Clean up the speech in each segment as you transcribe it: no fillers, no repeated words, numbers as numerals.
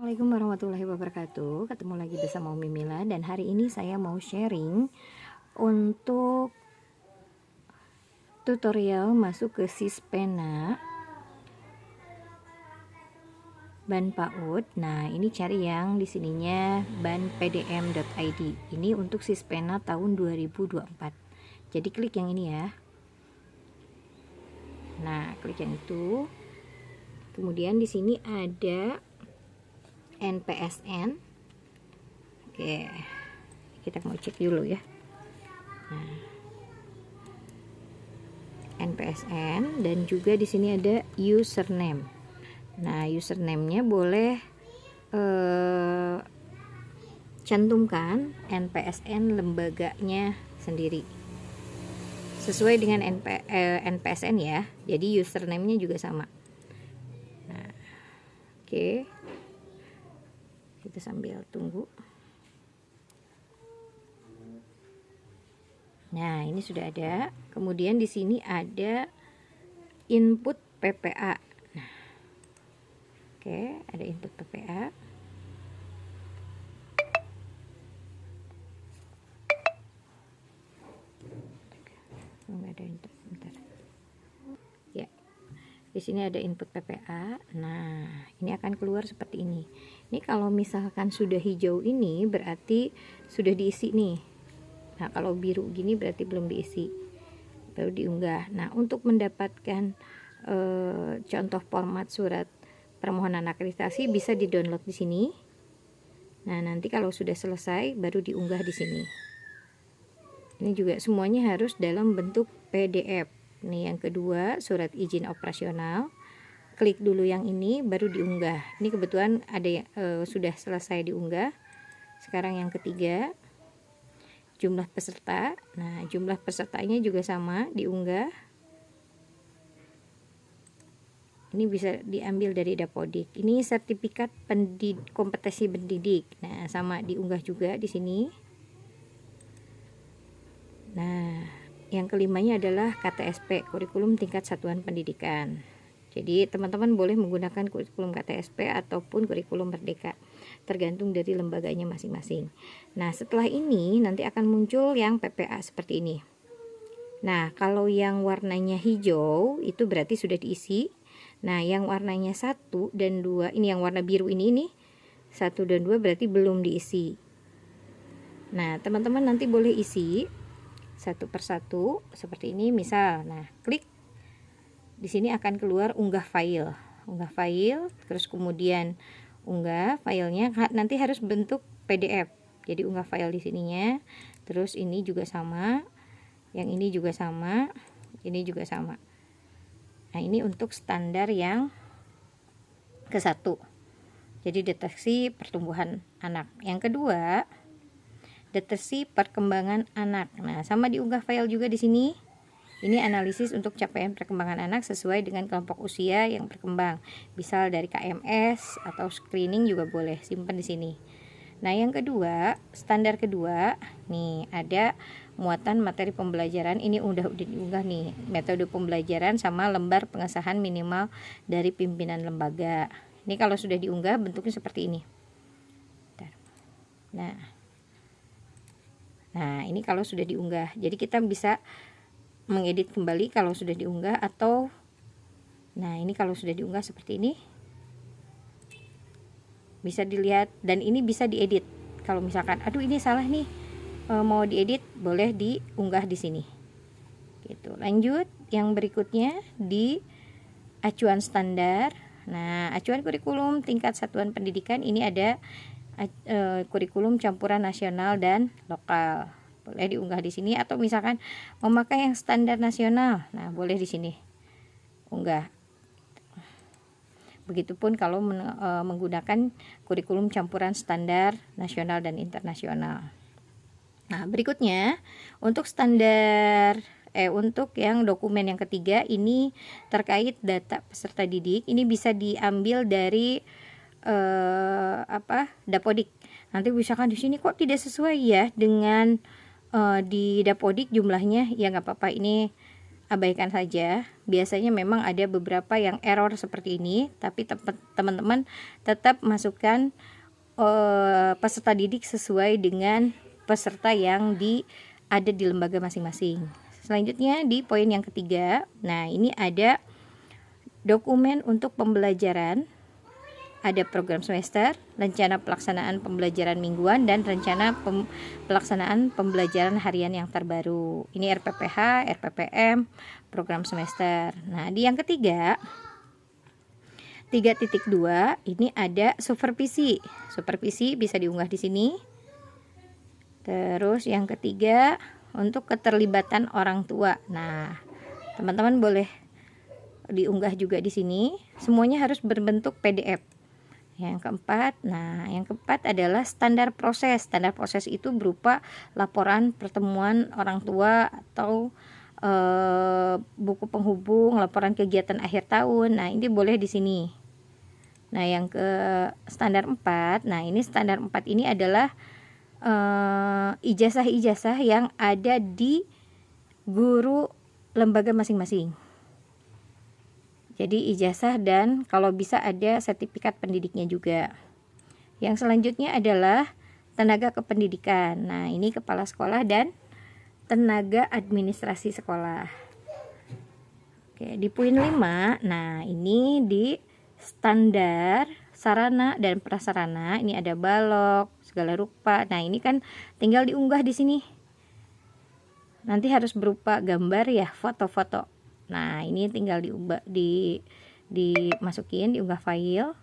Assalamualaikum warahmatullahi wabarakatuh. Ketemu lagi bersama Umi Mila dan hari ini saya mau sharing untuk tutorial masuk ke Sispena ban PAUD. Nah, ini cari yang di sininya ban pdm.id. Ini untuk Sispena tahun 2024. Jadi klik yang ini ya. Nah, klik yang itu. Kemudian di sini ada NPSN. Oke, kita mau cek dulu ya. Nah, NPSN dan juga di sini ada username. Nah, username-nya boleh cantumkan NPSN lembaganya sendiri sesuai dengan NPSN ya. Jadi username-nya juga sama. Nah, oke. Kita sambil tunggu. Nah, ini sudah ada. Kemudian di sini ada input PPA. Nah, oke, ada input PPA. Nggak ada input, bentar. Ya, di sini ada input PPA. Nah, ini akan keluar seperti ini. Ini kalau misalkan sudah hijau ini berarti sudah diisi nih. Nah, kalau biru gini berarti belum diisi, baru diunggah. Nah, untuk mendapatkan contoh format surat permohonan akreditasi bisa di-download di sini. Nah, nanti kalau sudah selesai baru diunggah di sini. Ini juga semuanya harus dalam bentuk PDF. Nih yang kedua, surat izin operasional. Klik dulu yang ini baru diunggah. Ini kebetulan ada yang sudah selesai diunggah. Sekarang yang ketiga, jumlah peserta. Nah, jumlah pesertanya juga sama diunggah. Ini bisa diambil dari Dapodik. Ini sertifikat kompetensi pendidik. Nah, sama diunggah juga di sini. Nah, yang kelimanya adalah KTSP, kurikulum tingkat satuan pendidikan. Jadi teman-teman boleh menggunakan kurikulum KTSP ataupun kurikulum Merdeka, tergantung dari lembaganya masing-masing. Nah, setelah ini nanti akan muncul yang PPA seperti ini. Nah, kalau yang warnanya hijau itu berarti sudah diisi. Nah, yang warnanya 1 dan 2, ini yang warna biru ini 1 dan 2 berarti belum diisi. Nah, teman-teman nanti boleh isi satu persatu seperti ini misal. Nah, klik di sini akan keluar unggah file, terus kemudian unggah filenya nanti harus bentuk PDF. Jadi unggah file di sininya, terus ini juga sama, yang ini juga sama, ini juga sama. Nah, ini untuk standar yang ke-1. Jadi deteksi pertumbuhan anak. Yang kedua, deteksi perkembangan anak. Nah, sama diunggah file juga di sini. Ini analisis untuk capaian perkembangan anak sesuai dengan kelompok usia yang berkembang. Misal dari KMS atau screening juga boleh, simpan di sini. Nah, yang kedua, standar kedua, nih ada muatan materi pembelajaran. Ini udah diunggah nih, metode pembelajaran sama lembar pengesahan minimal dari pimpinan lembaga. Ini kalau sudah diunggah bentuknya seperti ini. Nah, ini kalau sudah diunggah. Jadi kita bisa mengedit kembali kalau sudah diunggah, atau nah ini kalau sudah diunggah seperti ini bisa dilihat, dan ini bisa diedit. Kalau misalkan aduh ini salah nih, mau diedit, boleh diunggah di sini gitu. Lanjut yang berikutnya di acuan standar. Nah, acuan kurikulum tingkat satuan pendidikan ini ada kurikulum campuran nasional dan lokal. Boleh diunggah di sini, atau misalkan memakai yang standar nasional. Nah, boleh di sini unggah. Begitupun kalau menggunakan kurikulum campuran standar nasional dan internasional. Nah, berikutnya untuk standar untuk yang dokumen yang ketiga ini terkait data peserta didik. Ini bisa diambil dari Dapodik. Nanti misalkan di sini kok tidak sesuai ya dengan di Dapodik jumlahnya, ya nggak apa-apa, ini abaikan saja. biasanya memang ada beberapa yang error seperti ini, tapi teman-teman tetap masukkan peserta didik sesuai dengan peserta yang ada di lembaga masing-masing. Selanjutnya di poin yang ketiga, nah ini ada dokumen untuk pembelajaran, ada program semester, rencana pelaksanaan pembelajaran mingguan, dan rencana pelaksanaan pembelajaran harian yang terbaru. Ini RPPH, RPPM, program semester. Nah, di yang ketiga, 3.2 ini ada supervisi. Supervisi bisa diunggah di sini. Terus yang ketiga untuk keterlibatan orang tua. Nah, teman-teman boleh diunggah juga di sini. Semuanya harus berbentuk PDF. Yang keempat, yang keempat adalah standar proses. Standar proses itu berupa laporan pertemuan orang tua atau buku penghubung, laporan kegiatan akhir tahun. Nah, ini boleh di sini. Nah, yang ke standar 4. Nah, ini standar 4 ini adalah ijazah-ijazah yang ada di guru lembaga masing-masing. Jadi ijazah dan kalau bisa ada sertifikat pendidiknya juga. Yang selanjutnya adalah tenaga kependidikan. Nah, ini kepala sekolah dan tenaga administrasi sekolah. Oke, di poin 5, nah ini di standar sarana dan prasarana, ini ada balok, segala rupa. Nah, ini kan tinggal diunggah di sini. Nanti harus berupa gambar ya, foto-foto. Nah, ini tinggal dimasukin, diunggah file.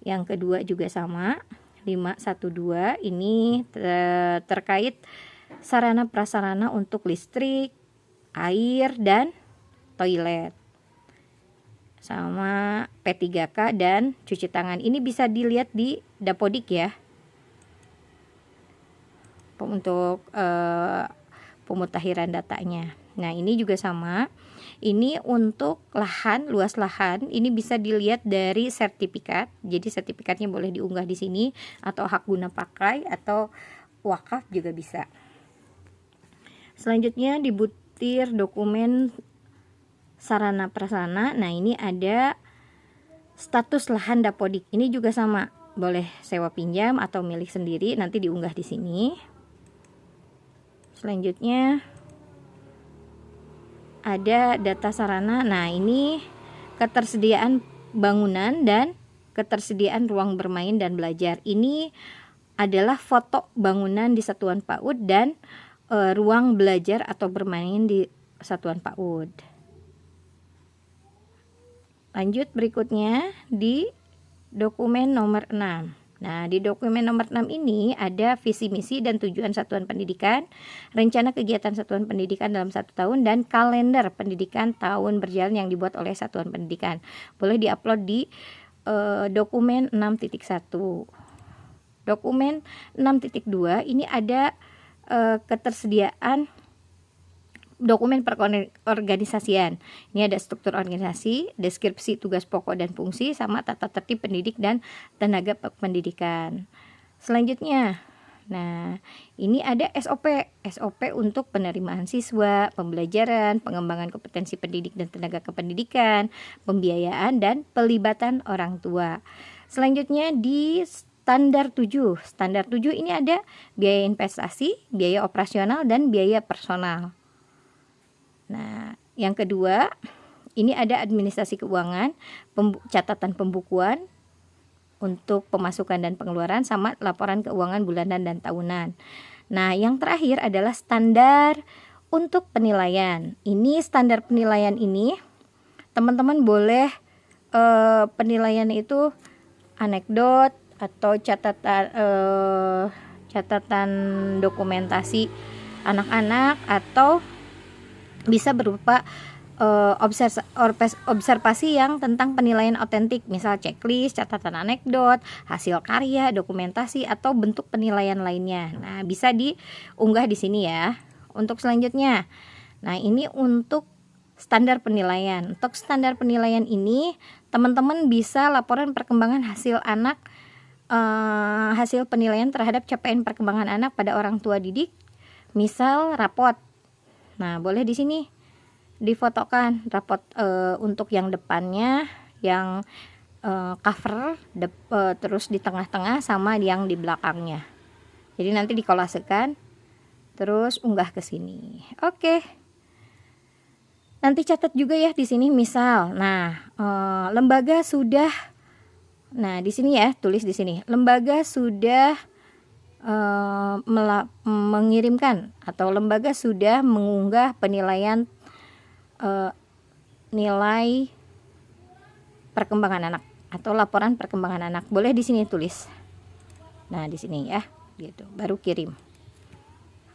Yang kedua juga sama, 512 ini terkait sarana prasarana untuk listrik, air, dan toilet. Sama P3K dan cuci tangan. Ini bisa dilihat di Dapodik ya. Untuk pemutakhiran datanya. Nah, ini juga sama. Ini untuk lahan, luas lahan, ini bisa dilihat dari sertifikat. Jadi sertifikatnya boleh diunggah di sini, atau hak guna pakai atau wakaf juga bisa. Selanjutnya di butir dokumen sarana prasarana. Nah, ini ada status lahan Dapodik. Ini juga sama, boleh sewa pinjam atau milik sendiri, nanti diunggah di sini. Selanjutnya ada data sarana. Nah, ini ketersediaan bangunan dan ketersediaan ruang bermain dan belajar. Ini adalah foto bangunan di satuan PAUD dan ruang belajar atau bermain di satuan PAUD. Lanjut berikutnya di dokumen nomor 6. Nah, di dokumen nomor 6 ini ada visi misi dan tujuan satuan pendidikan, rencana kegiatan satuan pendidikan dalam 1 tahun, dan kalender pendidikan tahun berjalan yang dibuat oleh satuan pendidikan. Boleh diupload di dokumen 6.1. Dokumen 6.2 ini ada ketersediaan dokumen perorganisasian. Ini ada struktur organisasi, deskripsi tugas pokok dan fungsi, sama tata tertib pendidik dan tenaga pendidikan. Selanjutnya, nah ini ada SOP untuk penerimaan siswa, pembelajaran, pengembangan kompetensi pendidik dan tenaga kependidikan, pembiayaan, dan pelibatan orang tua. Selanjutnya di standar 7. Standar 7 ini ada biaya investasi, biaya operasional, dan biaya personal. Nah, yang kedua, ini ada administrasi keuangan, catatan pembukuan untuk pemasukan dan pengeluaran, sama laporan keuangan bulanan dan tahunan. Nah, yang terakhir adalah standar untuk penilaian. Ini standar penilaian ini, teman-teman boleh penilaian itu anekdot atau catatan dokumentasi anak-anak, atau bisa berupa observasi yang tentang penilaian otentik, misal checklist, catatan anekdot, hasil karya, dokumentasi, atau bentuk penilaian lainnya. Nah, bisa diunggah di sini ya. Untuk selanjutnya, nah ini untuk standar penilaian. Untuk standar penilaian ini, teman-teman bisa laporan perkembangan hasil anak, hasil penilaian terhadap capaian perkembangan anak pada orang tua didik, misal rapot. Nah, boleh di sini difotokan rapot untuk yang depannya, yang cover, terus di tengah-tengah sama yang di belakangnya. Jadi nanti dikolasekan, terus unggah ke sini. Oke. Nanti catat juga ya di sini misal. Nah, lembaga sudah. Nah, di sini ya, tulis di sini. Lembaga sudah mengirimkan atau lembaga sudah mengunggah penilaian nilai perkembangan anak atau laporan perkembangan anak. Boleh di sini tulis. Nah, di sini ya, gitu. Baru kirim.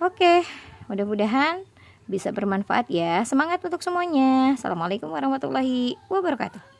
Oke, mudah-mudahan bisa bermanfaat ya. Semangat untuk semuanya. Assalamualaikum warahmatullahi wabarakatuh.